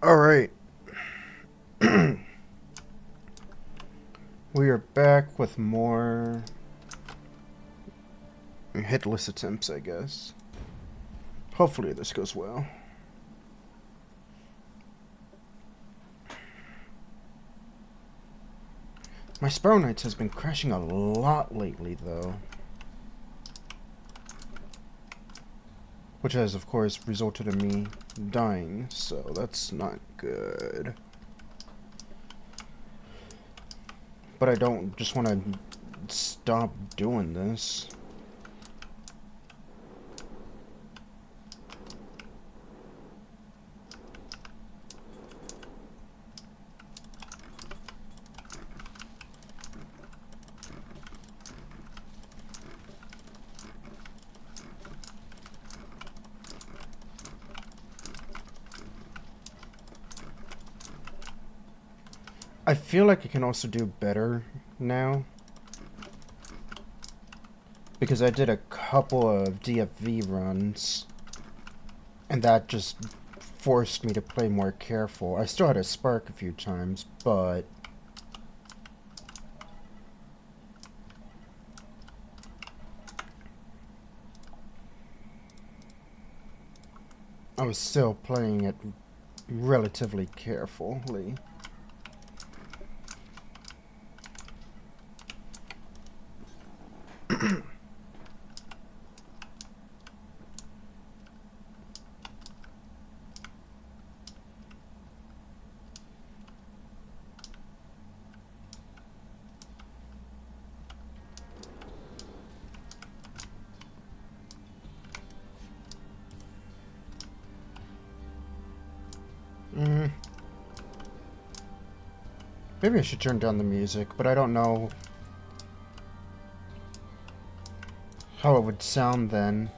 Alright, we are back with more hitless attempts, I guess. Hopefully this goes well. My Sparrow Knights has been crashing a lot lately, though. Which has, of course, resulted in me dying, so that's not good. But I don't just want to stop doing this. I feel like I can also do better now. Because I did a couple of DFV runs. And that just forced me to play more careful. I still had a spark a few times, but I was still playing it relatively carefully. Maybe I should turn down the music, but I don't know how it would sound then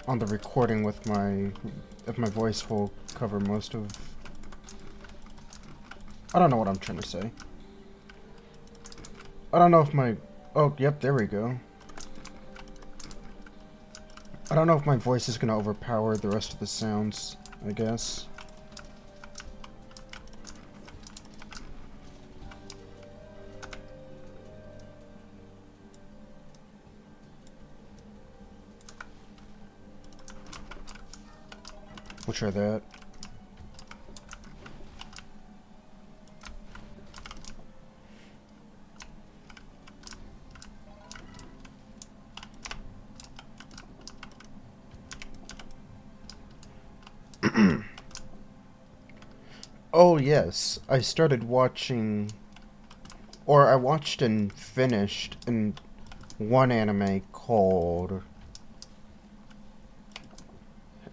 on the recording with if my voice will cover most of... I don't know what I'm trying to say. I don't know if my... Oh, yep, there we go. I don't know if my voice is going to overpower the rest of the sounds, I guess. We'll try that. Oh yes, I started watching, or I watched and finished in one anime called,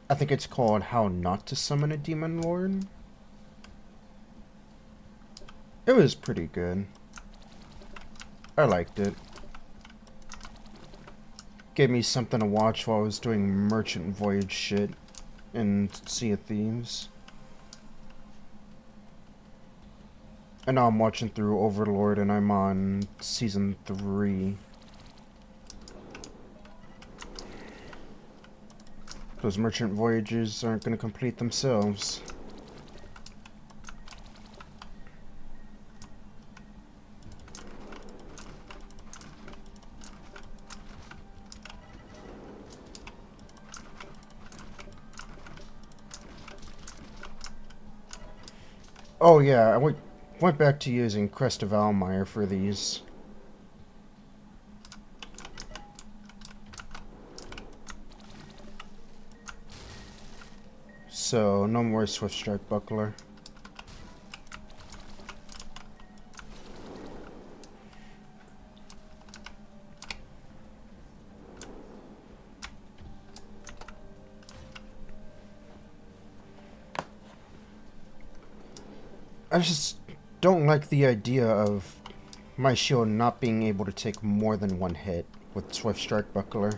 I think it's called How Not to Summon a Demon Lord. It was pretty good. I liked it. Gave me something to watch while I was doing Merchant Voyage shit in Sea of Thieves. And now I'm watching through Overlord and I'm on Season 3. Those merchant voyages aren't going to complete themselves. Oh yeah, I went back to using Crest of Almire for these. So, no more Swift Strike Buckler. I just don't like the idea of my shield not being able to take more than one hit with Swift Strike Buckler.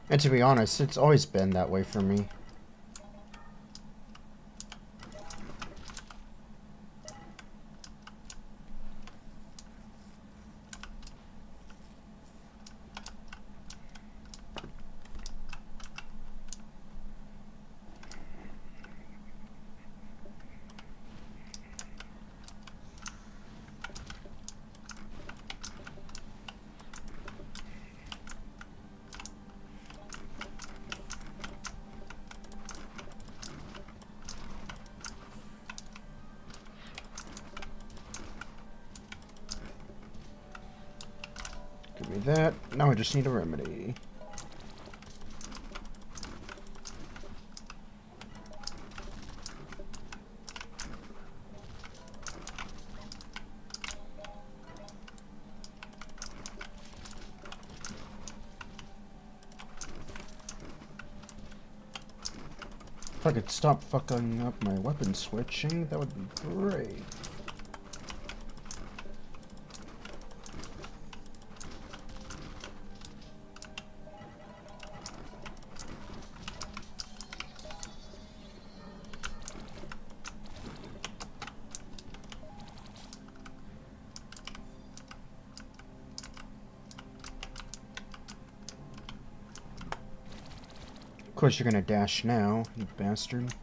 And to be honest, it's always been that way for me. Give me that. Now I just need a remedy. If I could stop fucking up my weapon switching, that would be great. Of course you're gonna dash now, you bastard.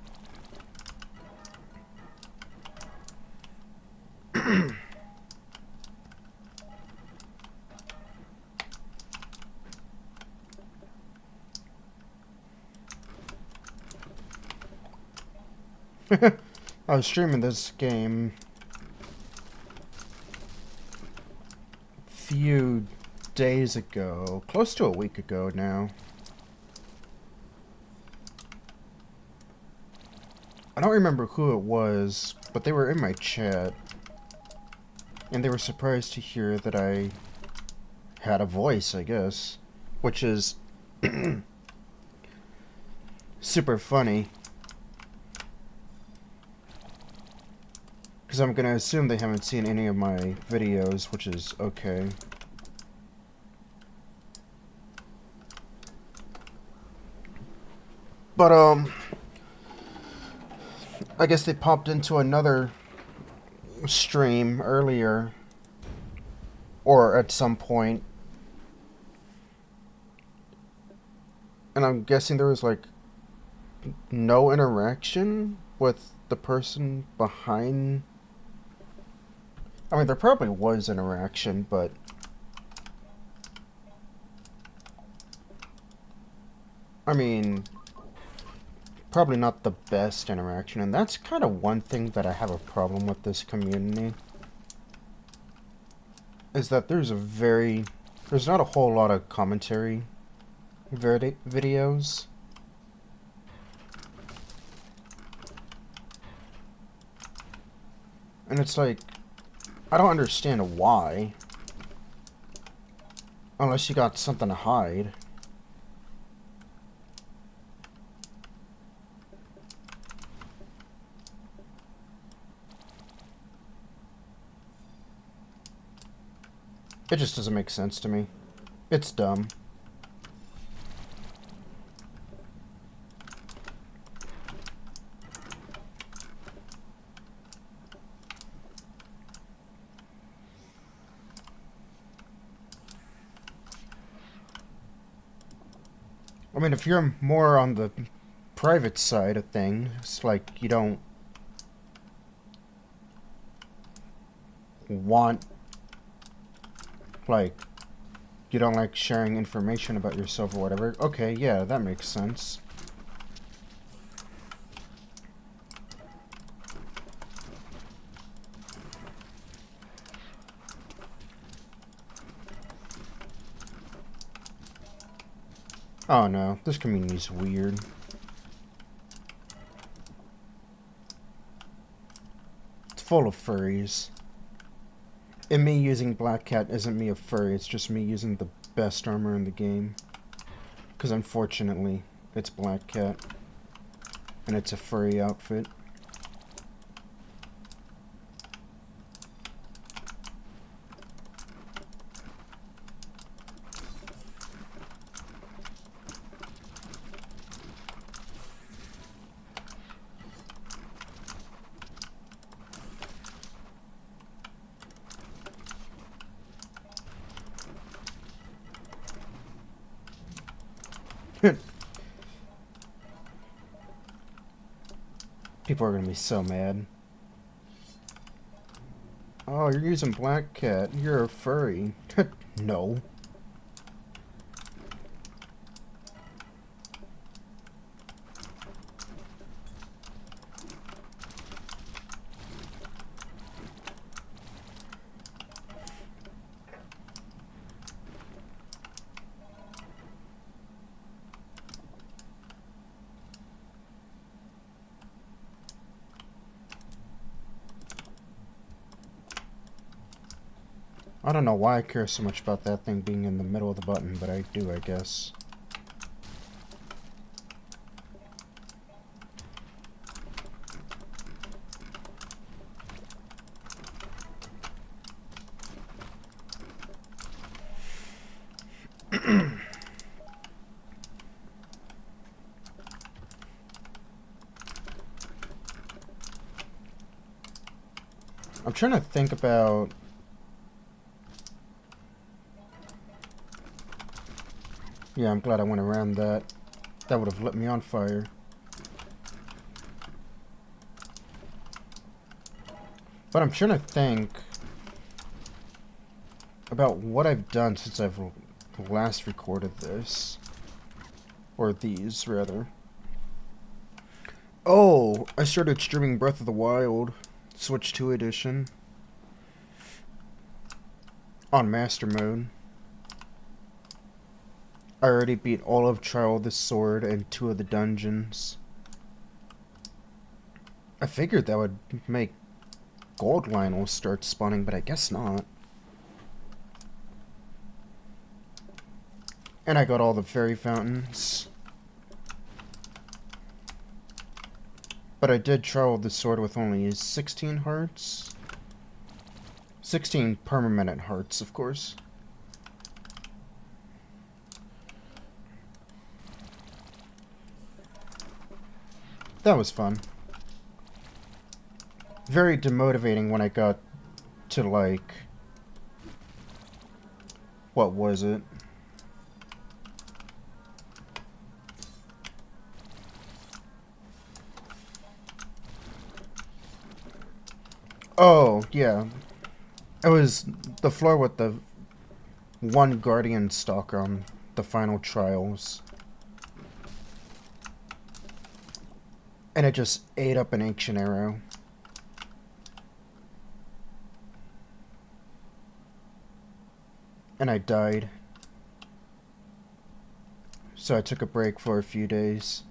I was streaming this game a few days ago, close to a week ago now. I don't remember who it was, but they were in my chat. And they were surprised to hear that I had a voice, I guess. Which is super funny. Because I'm gonna assume they haven't seen any of my videos, which is okay. But, I guess they popped into another stream earlier. Or at some point. And I'm guessing there was, like, no interaction with the person behind. I mean, there probably was interaction, but I mean, probably not the best interaction, and that's kind of one thing that I have a problem with this community, is that there's not a whole lot of commentary videos. And it's like, I don't understand why. Unless you got something to hide. It just doesn't make sense to me. It's dumb. I mean, if you're more on the private side of things, like you don't want, like, you don't like sharing information about yourself or whatever, okay, yeah, that makes sense. Oh no, this community's weird. It's full of furries. And me using Black Cat isn't me a furry, it's just me using the best armor in the game. Because unfortunately, it's Black Cat. And it's a furry outfit. People are gonna be so mad. Oh, you're using Black Cat. You're a furry. No. I don't know why I care so much about that thing being in the middle of the button, but I do, I guess. I'm trying to think about... Yeah, I'm glad I went around that. That would have lit me on fire. But I'm trying to think about what I've done since I've last recorded this. Or these, rather. Oh, I started streaming Breath of the Wild, Switch 2 edition. On Master Mode. I already beat all of Trial of the Sword and 2 of the dungeons. I figured that would make gold Lionel start spawning, but I guess not. And I got all the fairy fountains. But I did Trial of the Sword with only 16 hearts. 16 permanent hearts, of course. That was fun. Very demotivating when I got to, like... What was it? Oh, yeah. It was the floor with the one Guardian Stalker on the final trials. And it just ate up an Ancient Arrow. And I died. So I took a break for a few days.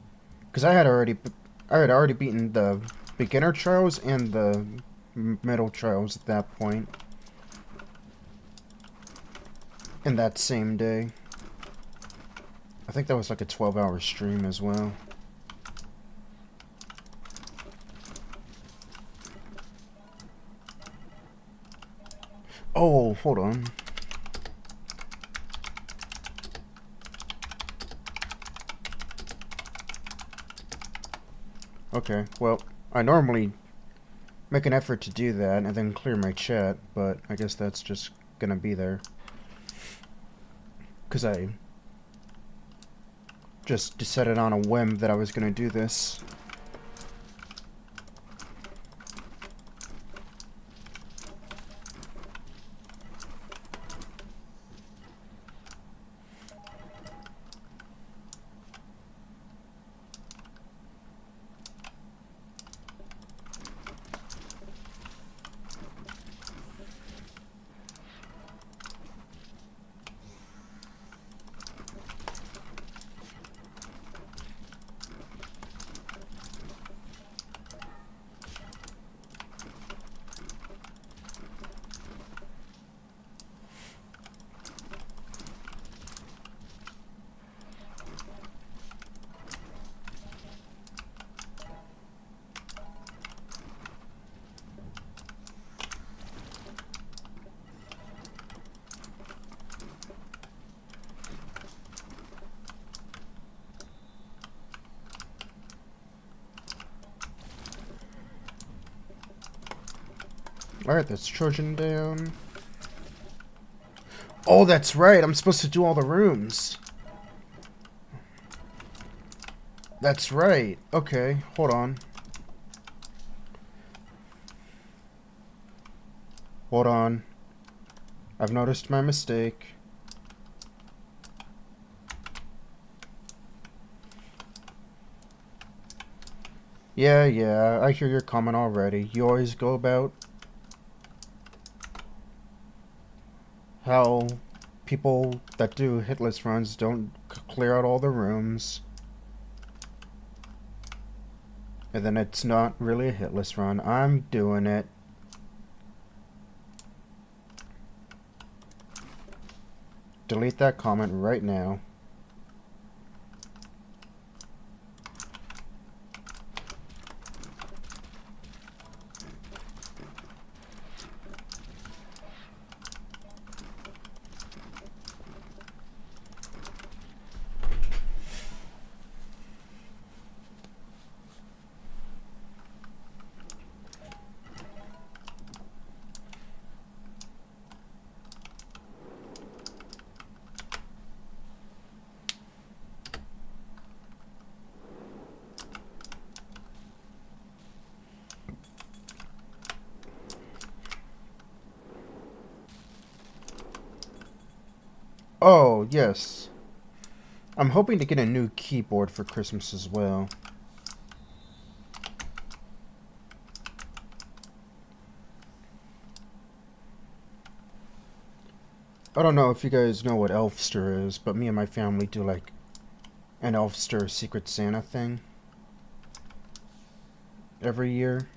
Because I had already beaten the beginner trials and the middle trials at that point. In that same day. I think that was like a 12-hour stream as well. Oh, hold on. Okay, well, I normally make an effort to do that and then clear my chat, but I guess that's just gonna be there. Because I just decided on a whim that I was gonna do this. Alright, that's Trojan down. Oh, that's right. I'm supposed to do all the rooms. That's right. Okay, hold on. Hold on. I've noticed my mistake. Yeah, I hear your comment already. You always go about how people that do hitless runs don't clear out all the rooms. And then it's not really a hitless run. I'm doing it. Delete that comment right now. Oh, yes. I'm hoping to get a new keyboard for Christmas as well. I don't know if you guys know what Elfster is, but me and my family do like an Elfster Secret Santa thing every year.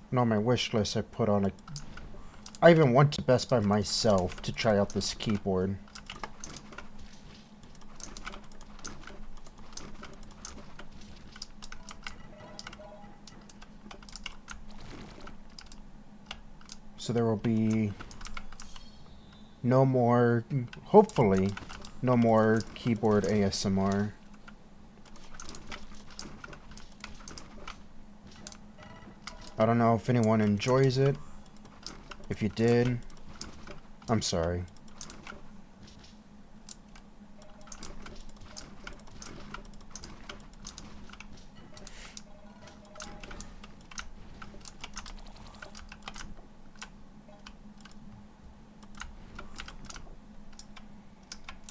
And on my wish list, I put on a... I even went to Best Buy myself to try out this keyboard. So there will be no more, hopefully, no more keyboard ASMR. I don't know if anyone enjoys it. If you did, I'm sorry.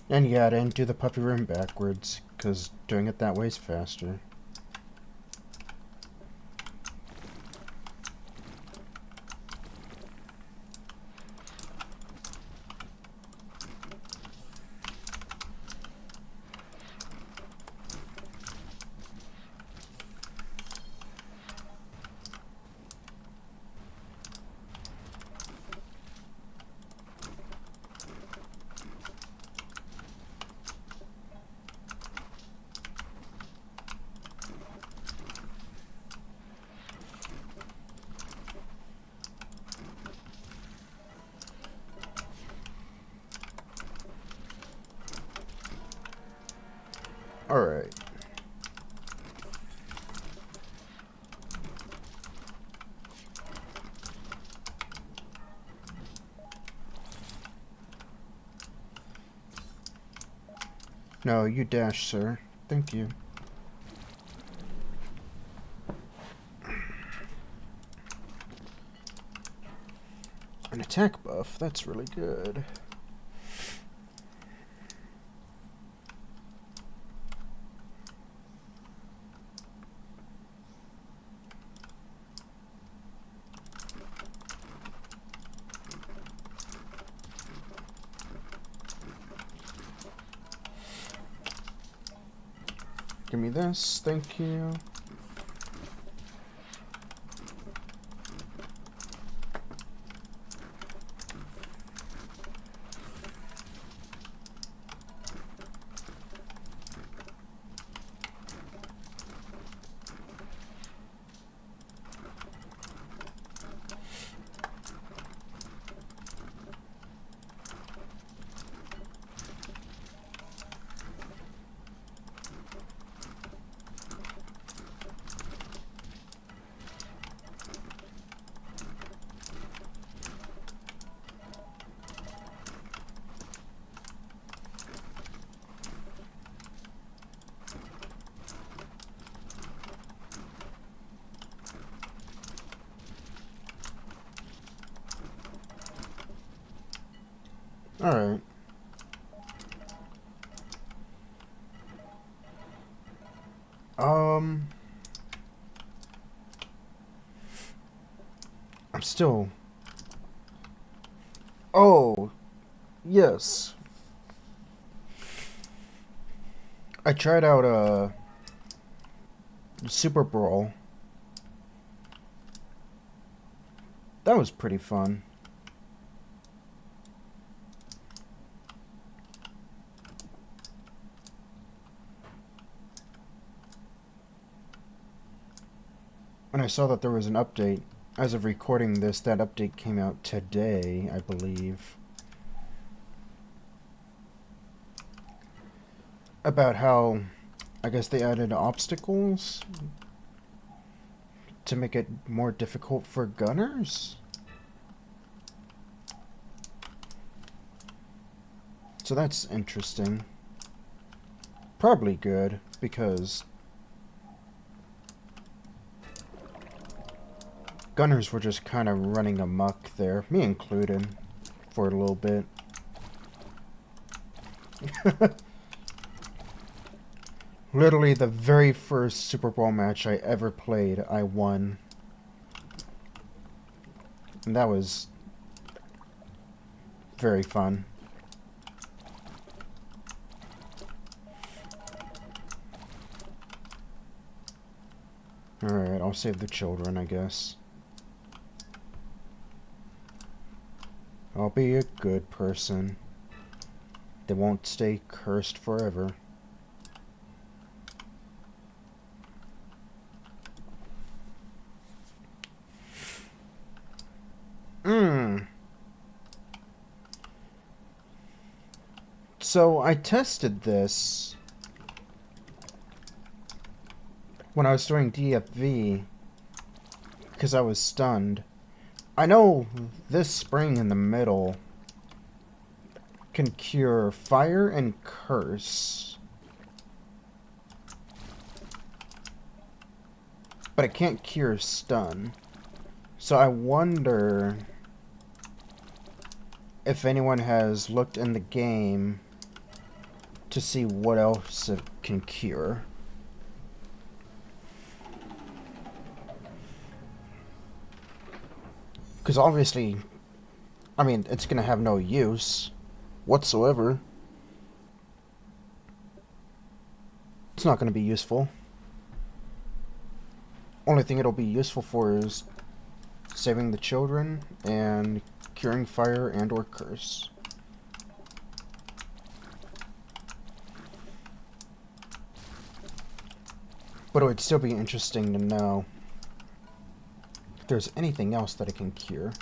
And yeah, I didn't do the puppy room backwards, because doing it that way is faster. Alright. No, you dash, sir. Thank you. An attack buff, that's really good. Give me this, thank you. Alright. I'm still... Oh, yes. I tried out, Super Brawl. That was pretty fun. When I saw that there was an update, as of recording this, that update came out today, I believe. About how, I guess they added obstacles to make it more difficult for gunners? So that's interesting. Probably good, because gunners were just kind of running amok there, me included, for a little bit. Literally the very first Super Bowl match I ever played, I won. And that was very fun. Alright, I'll save the children, I guess. I'll be a good person. They won't stay cursed forever. So, I tested this when I was doing DFV, because I was stunned. I know this spring in the middle can cure fire and curse, but it can't cure stun. So I wonder if anyone has looked in the game to see what else it can cure. Because obviously, I mean, it's going to have no use whatsoever. It's not going to be useful. Only thing it'll be useful for is saving the children and curing fire and or curse. But it would still be interesting to know if there's anything else that it can cure.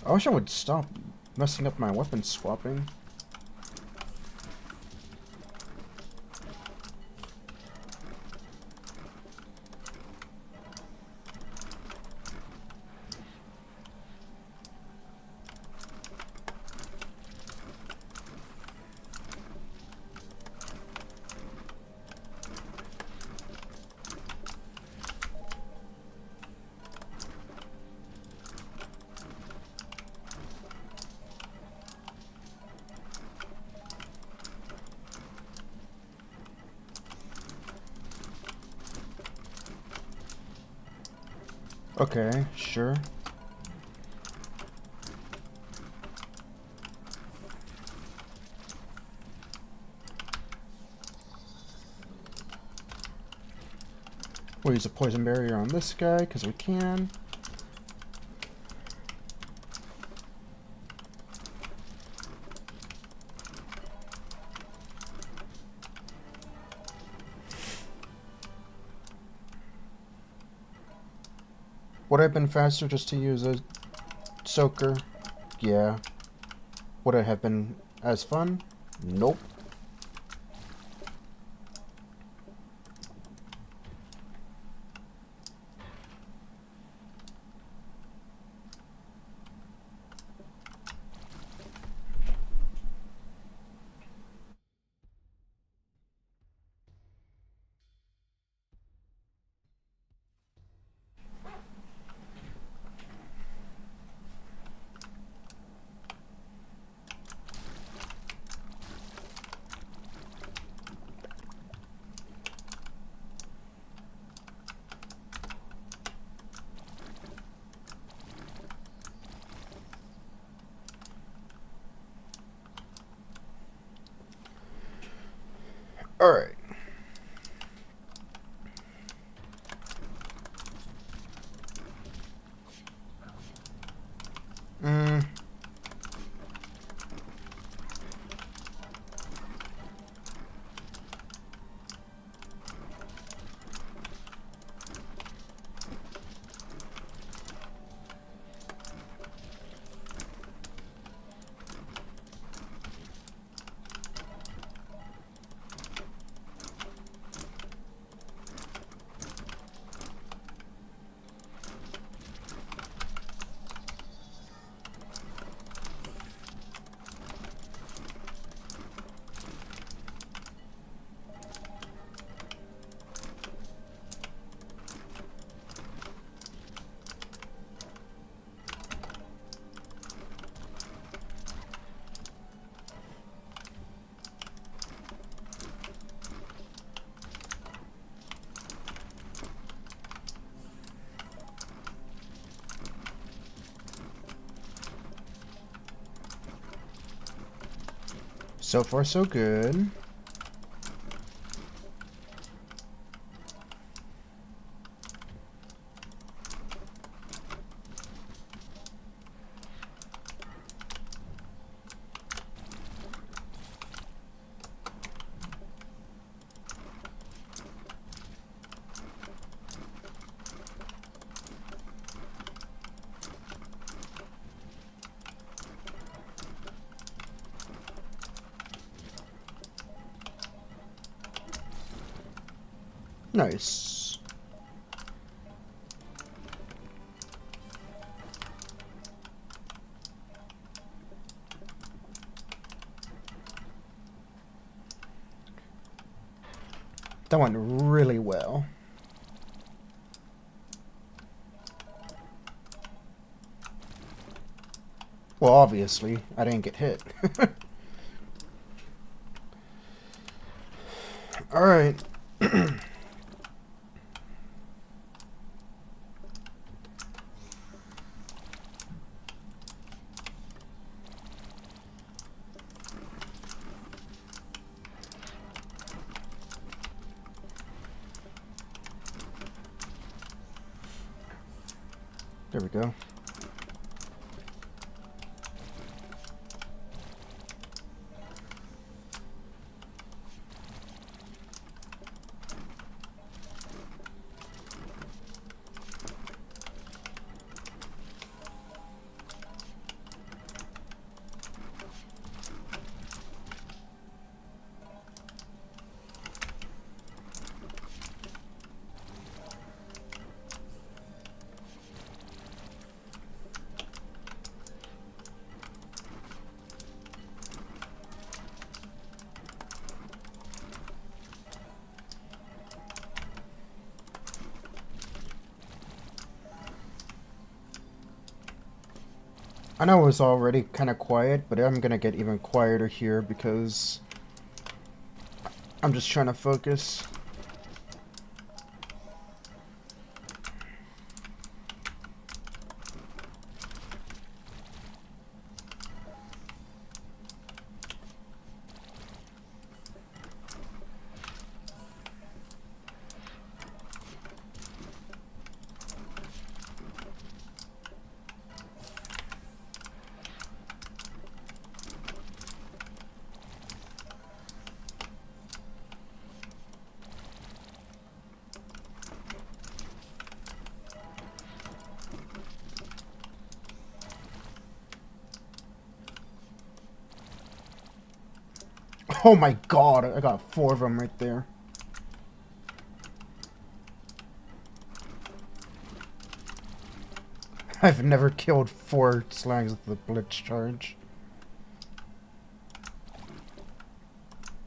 I wish I would stop messing up my weapon swapping. Okay, sure. We'll use a poison barrier on this guy, because we can. Would it have been faster just to use a soaker? Yeah. Would it have been as fun? Nope. Alright. So far, so good. Nice. That went really well. Well, obviously, I didn't get hit. Alright. There we go. I know it was already kind of quiet, but I'm gonna get even quieter here because I'm just trying to focus. Oh my god, I got 4 of them right there. I've never killed 4 slags with the blitz charge.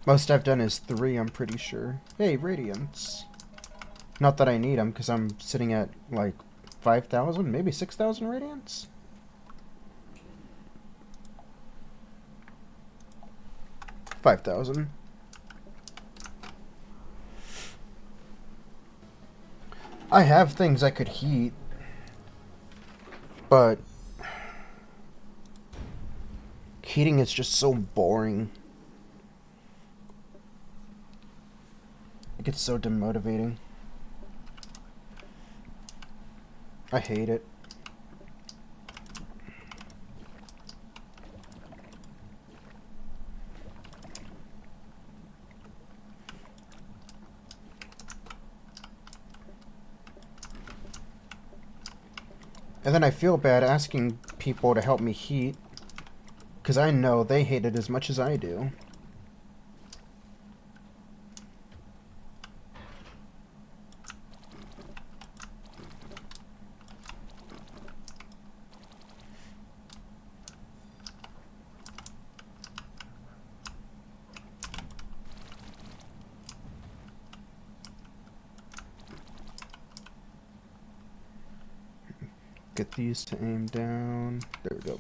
Most I've done is 3, I'm pretty sure. Hey, radiance. Not that I need them, because I'm sitting at, like, 5,000, maybe 6,000 radiance? $5,000. I have things I could heat, but heating is just so boring. It gets so demotivating. I hate it. And then I feel bad asking people to help me heat, because I know they hate it as much as I do. Get these to aim down. There we go.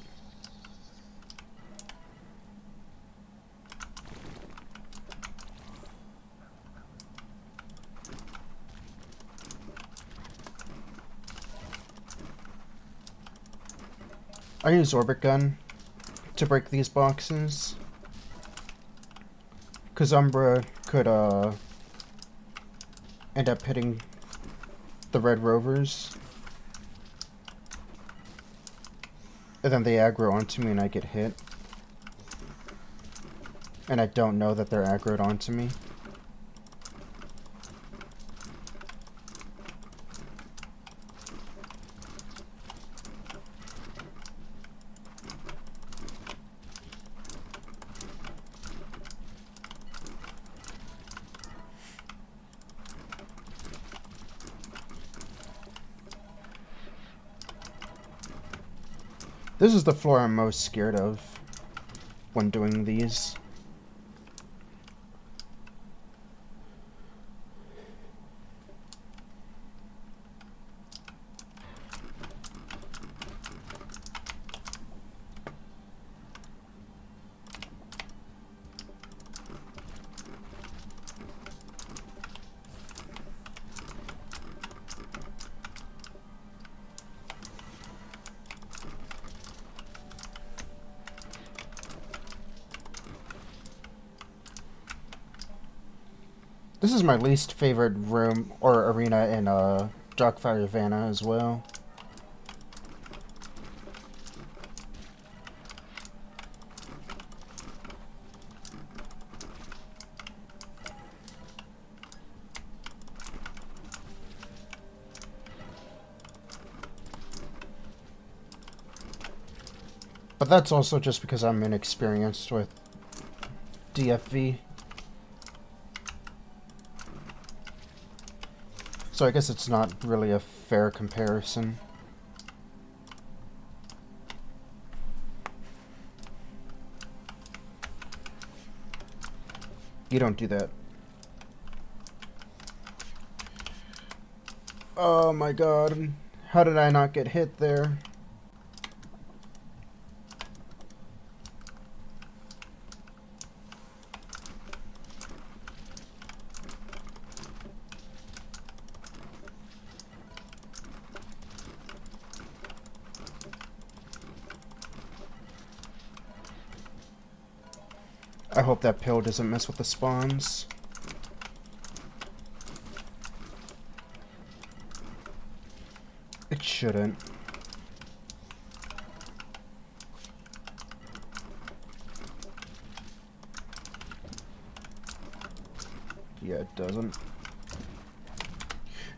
I use orbit gun to break these boxes, because Umbra could end up hitting the red rovers. And then they aggro onto me and I get hit. And I don't know that they're aggroed onto me. This is the floor I'm most scared of when doing these. This is my least favorite room or arena in Darkfire Vana as well. But that's also just because I'm inexperienced with DFV. So I guess it's not really a fair comparison. You don't do that. Oh my god. How did I not get hit there? I hope that pill doesn't mess with the spawns. It shouldn't. Yeah, it doesn't.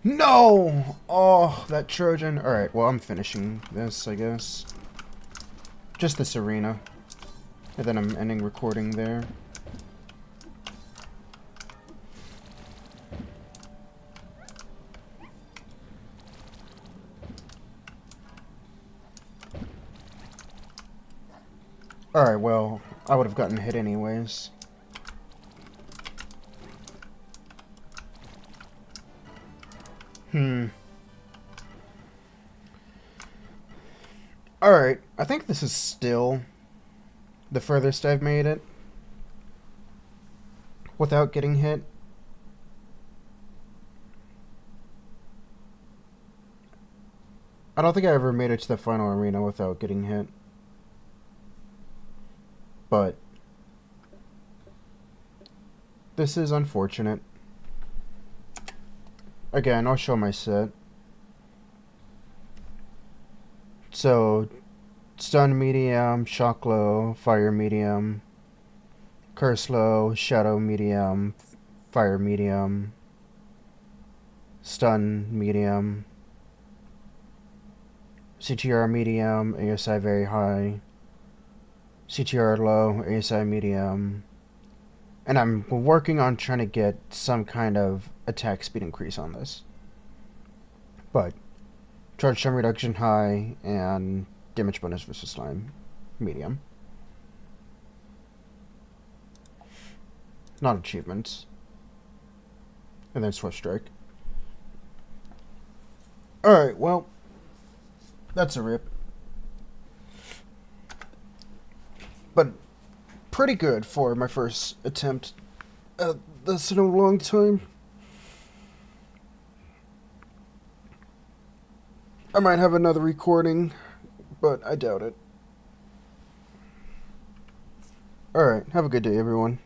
No! Oh, that Trojan. Alright, well, I'm finishing this, I guess. Just this arena. And then I'm ending recording there. Alright, well, I would have gotten hit anyways. Alright, I think this is still the furthest I've made it without getting hit. I don't think I ever made it to the final arena without getting hit. But this is unfortunate. Again, I'll show my set. So, stun medium, shock low, fire medium, curse low, shadow medium, fire medium, stun medium, CTR medium, ASI very high, CTR low, ASI medium, and I'm working on trying to get some kind of attack speed increase on this. But charge time reduction high and damage bonus versus slime medium. Not achievements. And then Swift Strike. Alright, well, that's a rip. But pretty good for my first attempt at this in a long time. I might have another recording, but I doubt it. Alright, have a good day, everyone.